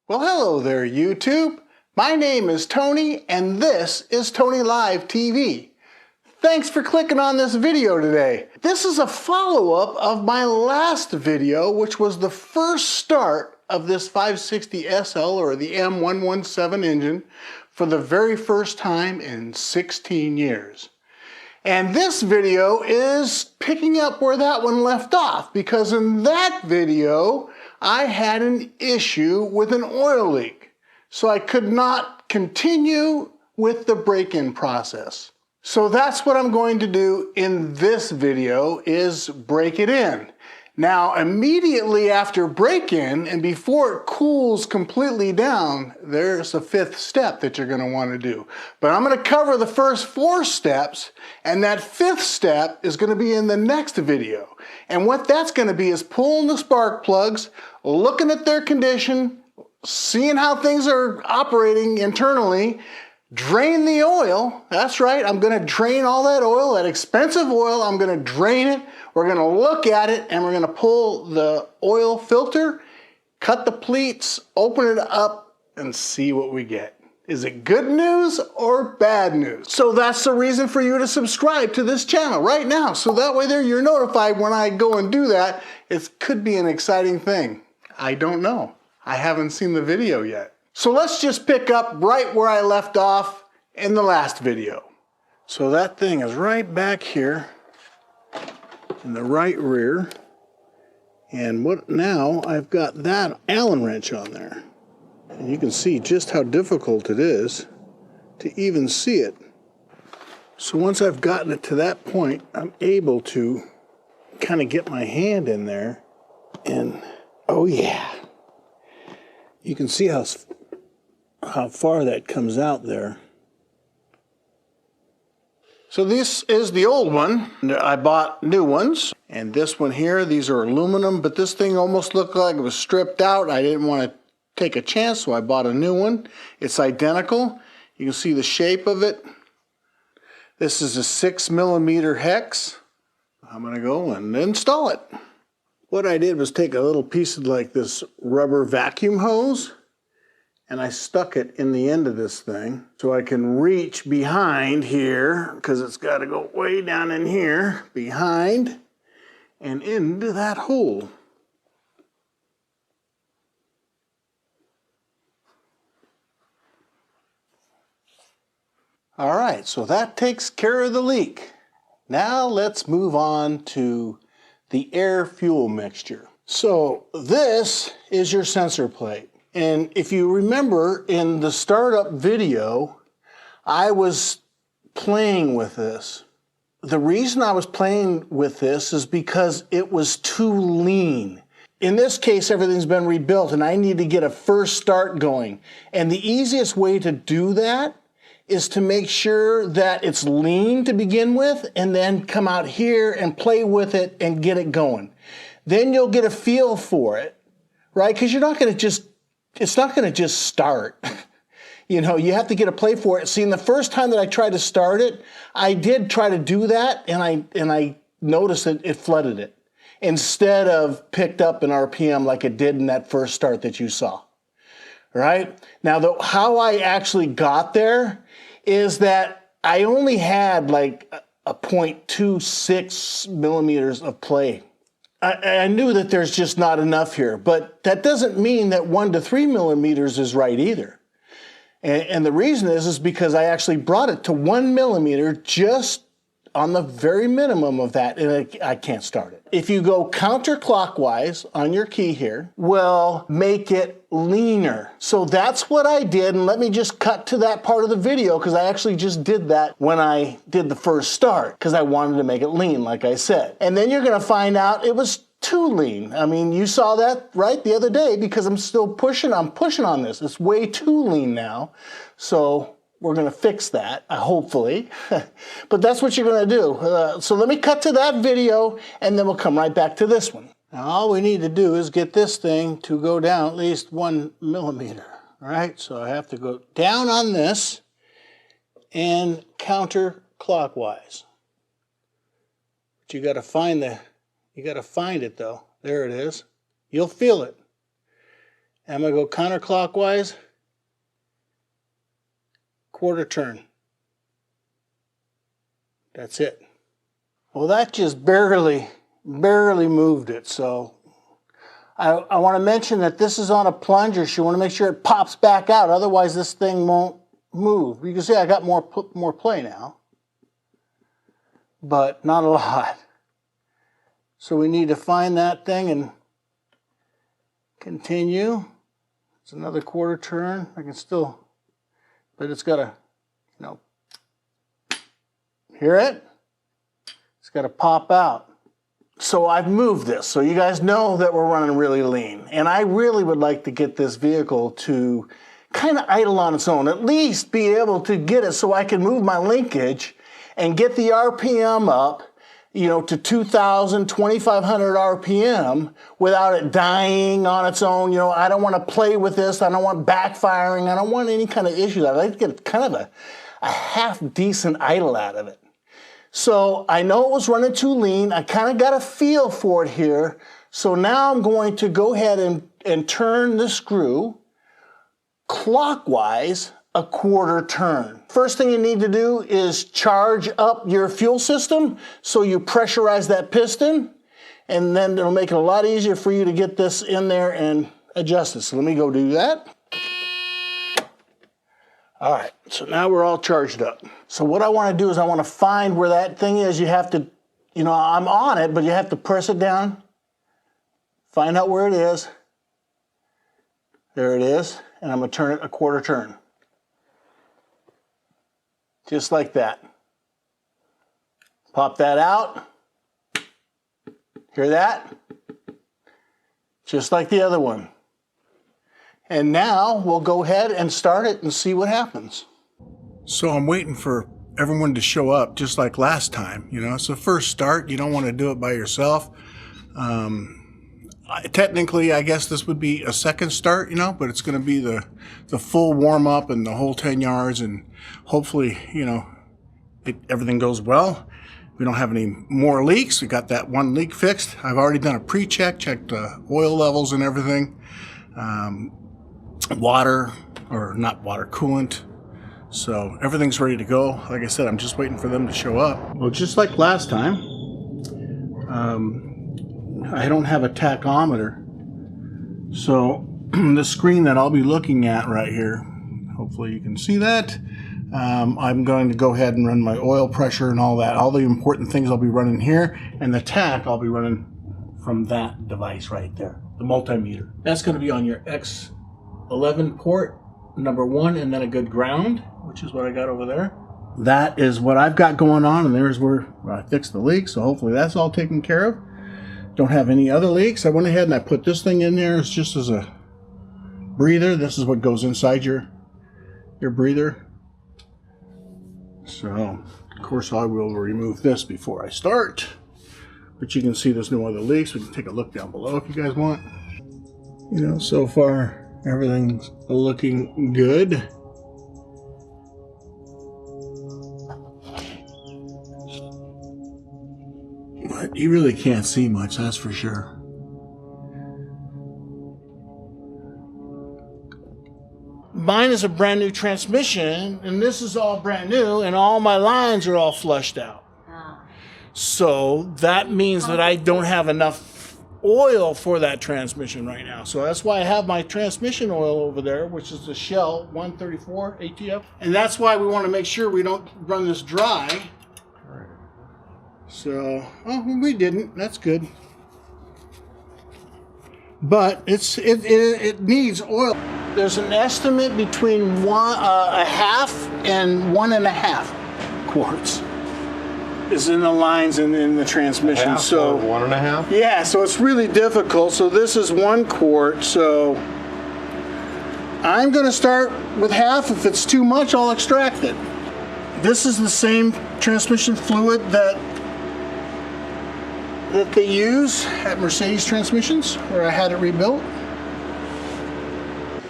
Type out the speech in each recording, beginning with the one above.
Well, hello there, YouTube. My name is Tony, and this is TonyLiveTV. Thanks for clicking on this video today. This is a follow-up of my last video, which was the first start of this 560 SL, or the M117 engine, for the very first time in 16 years. And this video is picking up where that one left off, because in that video, I had an issue with an oil leak. So I could not continue with the break-in process. So that's what I'm going to do in this video, is break it in. Now, immediately after break-in, and before it cools completely down, there's a fifth step that you're going to want to do. But I'm going to cover the first 4 steps, and that fifth step is going to be in the next video. And what that's going to be is pulling the spark plugs, looking at their condition, seeing how things are operating internally, drain the oil. That's right, I'm going to drain all that oil, that expensive oil. I'm going to drain it. We're going to look at it, and we're going to pull the oil filter, cut the pleats, open it up, and see what we get. Is it good news or bad news? So that's the reason for you to subscribe to this channel right now. So that way there you're notified when I go and do that. It could be an exciting thing. I don't know. I haven't seen the video yet. So let's just pick up right where I left off in the last video. So that thing is right back here in the right rear. And what now, I've got that Allen wrench on there. And you can see just how difficult it is to even see it. So once I've gotten it to that point, I'm able to kind of get my hand in there and, oh yeah, you can see how far that comes out there. So this is the old one. I bought new ones. And this one here, these are aluminum, but this thing almost looked like it was stripped out. I didn't want to take a chance, so I bought a new one. It's identical. You can see the shape of it. This is a 6mm hex. I'm going to go and install it. What I did was take a little piece of like this rubber vacuum hose, and I stuck it in the end of this thing so I can reach behind here, because it's got to go way down in here, behind, and into that hole. All right, so that takes care of the leak. Now let's move on to the air-fuel mixture. So this is your sensor plate. And if you remember in the startup video, I was playing with this. The reason I was playing with this is because it was too lean. In this case, everything's been rebuilt and I need to get a first start going. And the easiest way to do that is to make sure that it's lean to begin with, and then come out here and play with it and get it going. Then you'll get a feel for it, right? Because you're not going to just, it's not going to just start. You know, you have to get a play for it. See, in the first time that I tried to start it, I did try to do that, and I noticed that it flooded it instead of picked up an RPM like it did in that first start that you saw. Right? Now, how I actually got there is that I only had like a 0.26 millimeters of play. I knew that there's just not enough here, but that doesn't mean that 1 to 3 millimeters is right either. And the reason is because I actually brought it to 1 millimeter just on the very minimum of that, and I can't start it. If you go counterclockwise on your key here, will make it leaner. So that's what I did, and let me just cut to that part of the video, because I actually just did that when I did the first start, because I wanted to make it lean, like I said. And then you're going to find out it was too lean. I mean, you saw that right the other day, because I'm still pushing. I'm pushing on this. It's way too lean now. So we're going to fix that, hopefully. But that's what you're going to do. So let me cut to that video, and then we'll come right back to this one. Now, all we need to do is get this thing to go down at least 1 millimeter. All right, so I have to go down on this and counterclockwise. But you got to find it though. There it is. You'll feel it. I'm going to go counterclockwise, quarter turn. That's it. Well, that just barely moved it. So I want to mention that this is on a plunger. So you want to make sure it pops back out. Otherwise, this thing won't move. You can see I got more play now, but not a lot. So we need to find that thing and continue. It's another quarter turn. I can still, but it's got to, you know, hear it? It's got to pop out. So I've moved this. So you guys know that we're running really lean. And I really would like to get this vehicle to kind of idle on its own. At least be able to get it so I can move my linkage and get the RPM up, you know, to 2,000, 2,500 RPM without it dying on its own. You know, I don't want to play with this. I don't want backfiring. I don't want any kind of issues. I'd like to get kind of a half decent idle out of it. So I know it was running too lean. I kind of got a feel for it here. So now I'm going to go ahead and turn the screw clockwise a quarter turn. First thing you need to do is charge up your fuel system so you pressurize that piston, and then it'll make it a lot easier for you to get this in there and adjust it. So let me go do that. All right, so now we're all charged up. So what I want to do is I want to find where that thing is. You have to, you know, I'm on it, but you have to press it down, find out where it is. There it is, and I'm going to turn it a quarter turn. Just like that. Pop that out. Hear that? Just like the other one. And now we'll go ahead and start it and see what happens. So I'm waiting for everyone to show up just like last time. You know, it's the first start. You don't want to do it by yourself. Technically, I guess this would be a second start, you know, but it's going to be the full warm up and the whole 10 yards. And hopefully, you know, everything goes well. We don't have any more leaks. We got that one leak fixed. I've already done a pre-check, checked the oil levels and everything. Water, or not water, coolant. So everything's ready to go. Like I said, I'm just waiting for them to show up. Well, just like last time, I don't have a tachometer. So the screen that I'll be looking at right here, hopefully you can see that. I'm going to go ahead and run my oil pressure and all that. All the important things I'll be running here, and the tach I'll be running from that device right there, the multimeter. That's going to be on your X11 port, number 1, and then a good ground, which is what I got over there. That is what I've got going on, and there's where I fixed the leak, so hopefully that's all taken care of. Don't have any other leaks. I went ahead and I put this thing in there. It's just as a breather. This is what goes inside your breather. So, of course, I will remove this before I start. But you can see there's no other leaks. We can take a look down below if you guys want. You know, so far, everything's looking good. But you really can't see much, that's for sure. Mine is a brand new transmission, and this is all brand new, and all my lines are all flushed out. So that means that I don't have enough oil for that transmission right now. So that's why I have my transmission oil over there, which is the Shell 134 ATF. And that's why we want to make sure we don't run this dry. So, oh, we didn't. That's good. But it needs oil. There's an estimate between a half and 1.5 quarts is in the lines and in the transmission. Half, so 1.5? Yeah, so it's really difficult. So this is 1 quart. So I'm going to start with half. If it's too much, I'll extract it. This is the same transmission fluid that they use at Mercedes transmissions, where I had it rebuilt.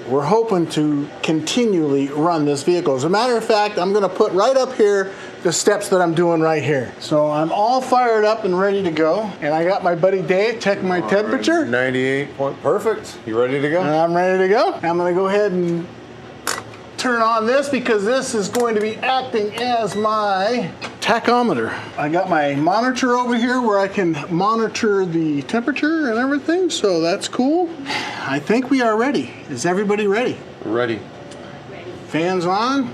we're hoping to continually run this vehicle. As a matter of fact, I'm gonna put right up here the steps that I'm doing right here. So I'm all fired up and ready to go. And I got my buddy Dave checking my temperature. 98 point, perfect. You ready to go? I'm ready to go. I'm gonna go ahead and turn on this because this is going to be acting as my tachometer. I got my monitor over here where I can monitor the temperature and everything, so that's cool. I think we are ready. Is everybody ready? Ready. Fans on?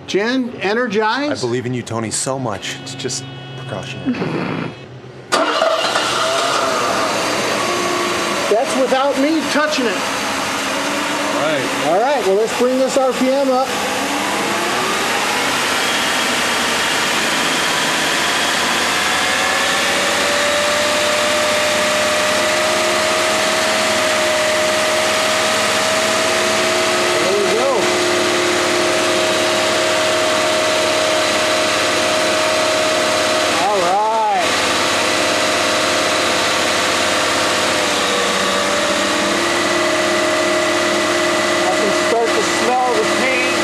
Jen, energized? I believe in you, Tony, so much. It's just precautionary. That's without me touching it. Right. All right, well, let's bring this RPM up. There we go. All right. I can start to smell the paint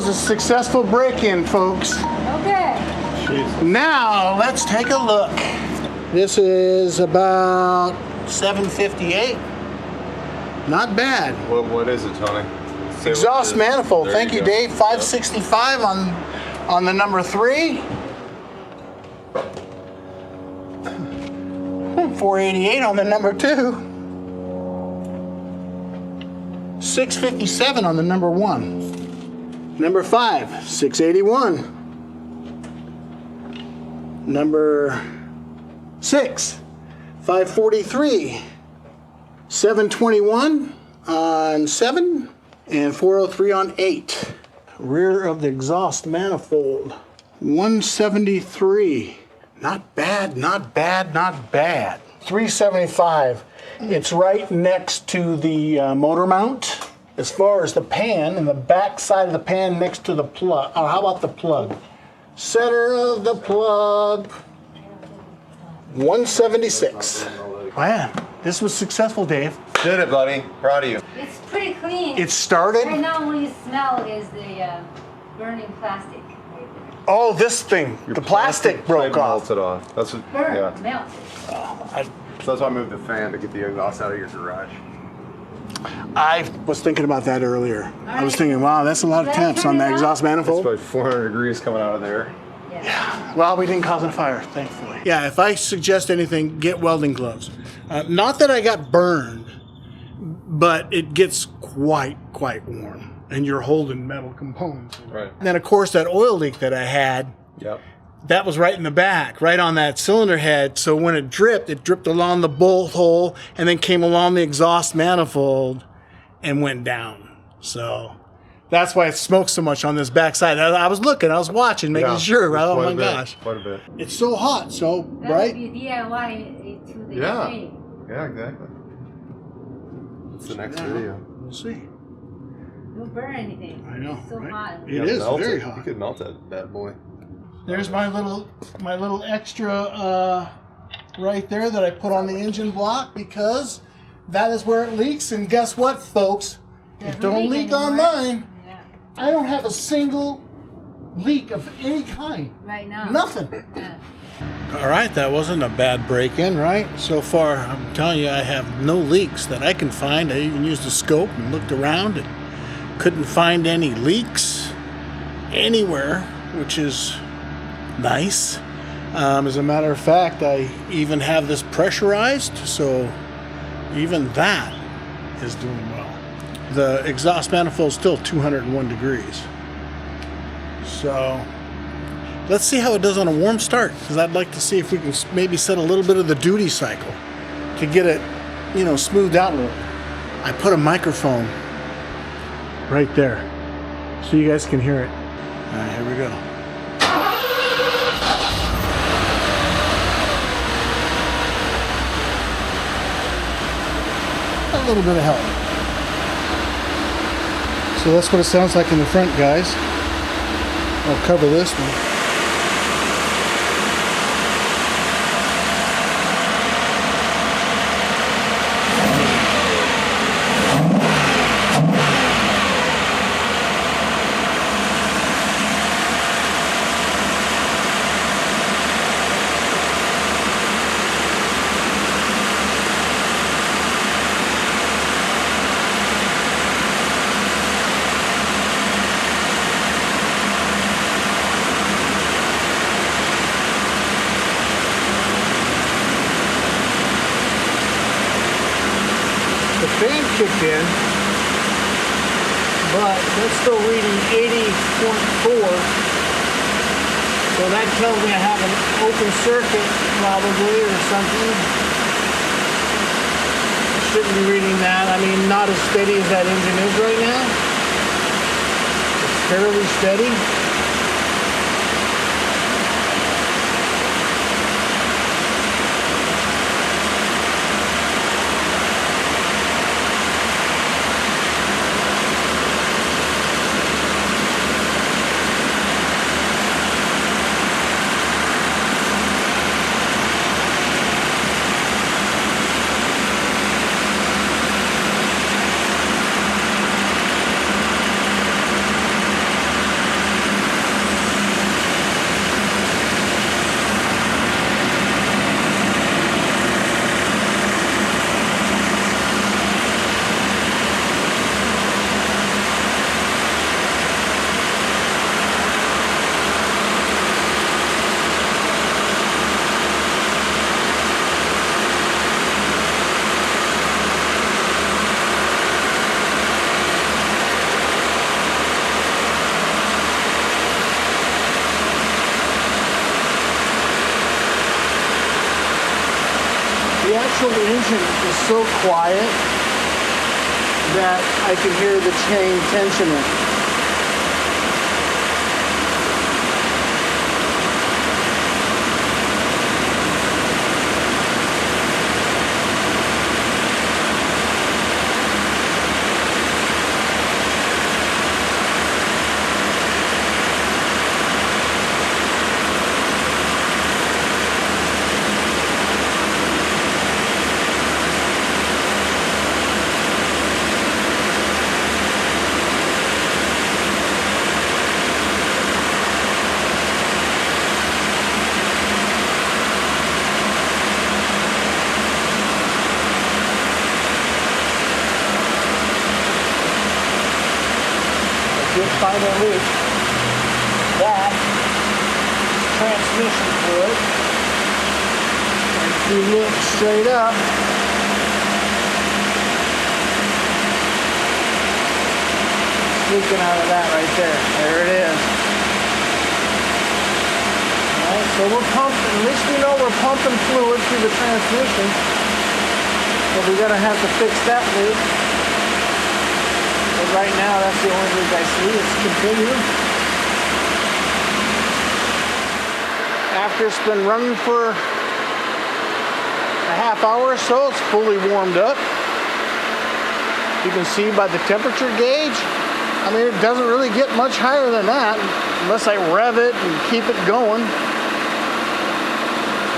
was a successful break-in, folks. Okay. Now, let's take a look. This is about 758. Not bad. What is it, Tony? Say Exhaust what it is. manifold. There Thank you, go. Dave. 565 on the number 3. 488 on the number 2. 657 on the number 1. Number 5, 681. Number 6, 543. 721 on 7 and 403 on 8. Rear of the exhaust manifold, 173. Not bad, not bad, not bad. 375. It's right next to the motor mount. As far as the pan, and the back side of the pan next to the plug. Oh, how about the plug? Center of the plug, 176. Man, this was successful, Dave. Did it, buddy. Proud of you. It's pretty clean. It started. Right now, what you smell is the burning plastic. Oh, this thing. The plastic broke pipe off. melted off. That's what. Burn, Yeah. melted. So that's why I moved the fan to get the exhaust out of your garage. I was thinking about that earlier. I was thinking, wow, that's a lot of temps on that exhaust It's manifold. about 400 degrees coming out of there. Yeah. Well, we didn't cause a fire, thankfully. Yeah, if I suggest anything, get welding gloves. Not that I got burned, but it gets quite warm, and you're holding metal components. Right. And then, of course, that oil leak that I had, Yep. that was right in the back, right on that cylinder head. So when it dripped along the bolt hole and then came along the exhaust manifold and went down. So that's why it smokes so much on this back side. I was looking, I was watching, making Yeah, sure. Oh quite my a bit, gosh. Quite a bit. It's so hot, so, That right? would be DIY to the Yeah. extreme. Yeah, exactly. It's the next Yeah. video. We'll see. Don't burn anything. I know, It's so right? hot. It is melt very it. hot. You could melt that bad boy. There's my little extra right there that I put on the engine block because that is where it leaks. And guess what, folks? It Doesn't don't leak anymore. on mine. Yeah. I don't have a single leak of any kind. Right now. Nothing. Yeah. All right, that wasn't a bad break-in, right? So far, I'm telling you, I have no leaks that I can find. I even used a scope and looked around and couldn't find any leaks anywhere, which is nice. As a matter of fact, I even have this pressurized, so even that is doing well. The exhaust manifold is still 201 degrees. So let's see how it does on a warm start, because I'd like to see if we can maybe set a little bit of the duty cycle to get it, smoothed out a little. I put a microphone right there so you guys can hear it. All right, here we go. A little bit of help. So that's what it sounds like in the front, guys. I'll cover this one. The fan kicked in, but that's still reading 80.4. So that tells me I have an open circuit probably or something. Shouldn't be reading that. I mean, not as steady as that engine is right now. It's fairly steady. The actual engine is so quiet that I can hear the chain tensioning. Did find a leak. That is transmission fluid. And if you look straight up, it's leaking out of that right there. There it is. Alright, so we're pumping, at least we know we're pumping fluid through the transmission. But we're gonna have to fix that leak. But right now, that's the only leak I see. It's continuing. After it's been running for a half hour or so, it's fully warmed up. You can see by the temperature gauge. I mean, it doesn't really get much higher than that unless I rev it and keep it going.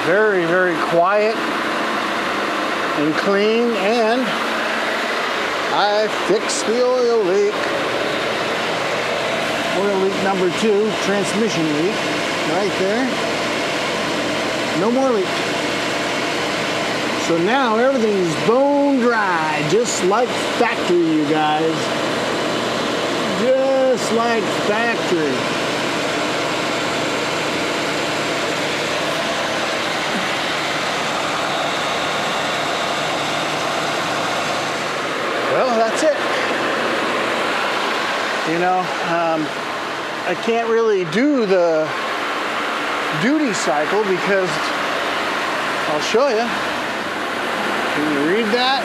Very, very quiet and clean, and I fixed the oil leak. Oil leak number 2, transmission leak, right there. No more leak. So now everything's bone dry, just like factory, you guys. Just like factory. Well, that's it. You know, I can't really do the duty cycle because I'll show you. Can you read that?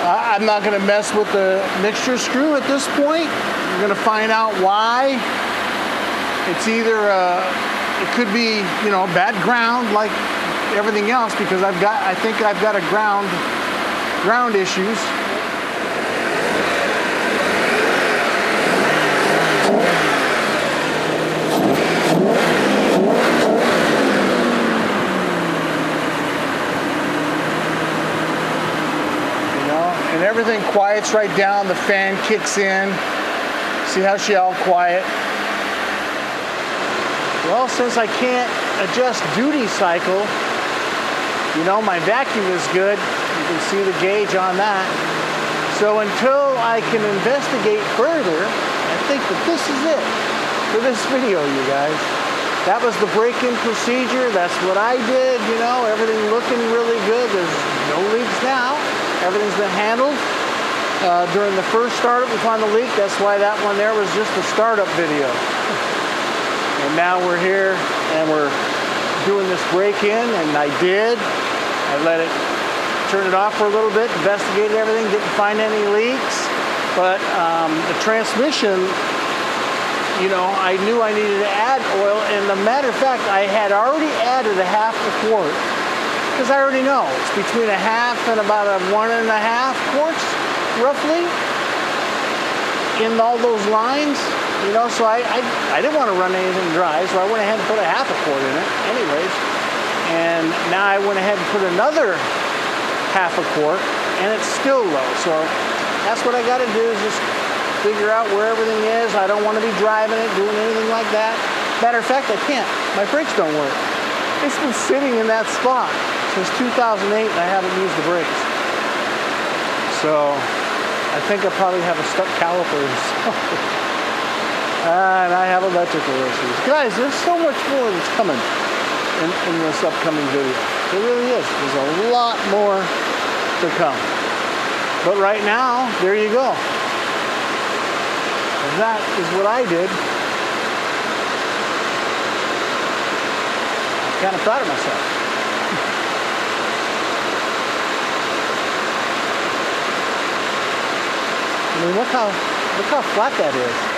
I'm not going to mess with the mixture screw at this point. We're going to find out why. It's either, it could be, you know, bad ground like everything else, because I think I've got a ground issues. And everything quiets right down, the fan kicks in. See how she all quiet? Well, since I can't adjust duty cycle, you know, my vacuum is good. You can see the gauge on that. So until I can investigate further, I think that this is it for this video, you guys. That was the break-in procedure. That's what I did, you know, everything looking really good. There's no leaks now. Everything's been handled. During the first startup, we found the leak. That's why that one there was just a startup video. And now we're here and we're doing this break-in, and I did. I let it turn it off for a little bit, investigated everything, didn't find any leaks. But the transmission, you know, I knew I needed to add oil. And a matter of fact, I had already added a half a quart. Because I already know it's between a half and about a 1.5 quarts, roughly, in all those lines. You know, so I didn't want to run anything dry, so I went ahead and put a half a quart in it anyways. And now I went ahead and put another half a quart, and it's still low. So that's what I got to do, is just figure out where everything is. I don't want to be driving it, doing anything like that. Matter of fact, I can't. My brakes don't work. It's been sitting in that spot since 2008, and I haven't used the brakes. So I think I probably have a stuck caliper or something. And I have electrical issues. Guys, there's so much more that's coming in this upcoming video. There really is. There's a lot more to come. But right now, there you go. And that is what I did. I'm kind of proud of myself. I mean, look how flat that is.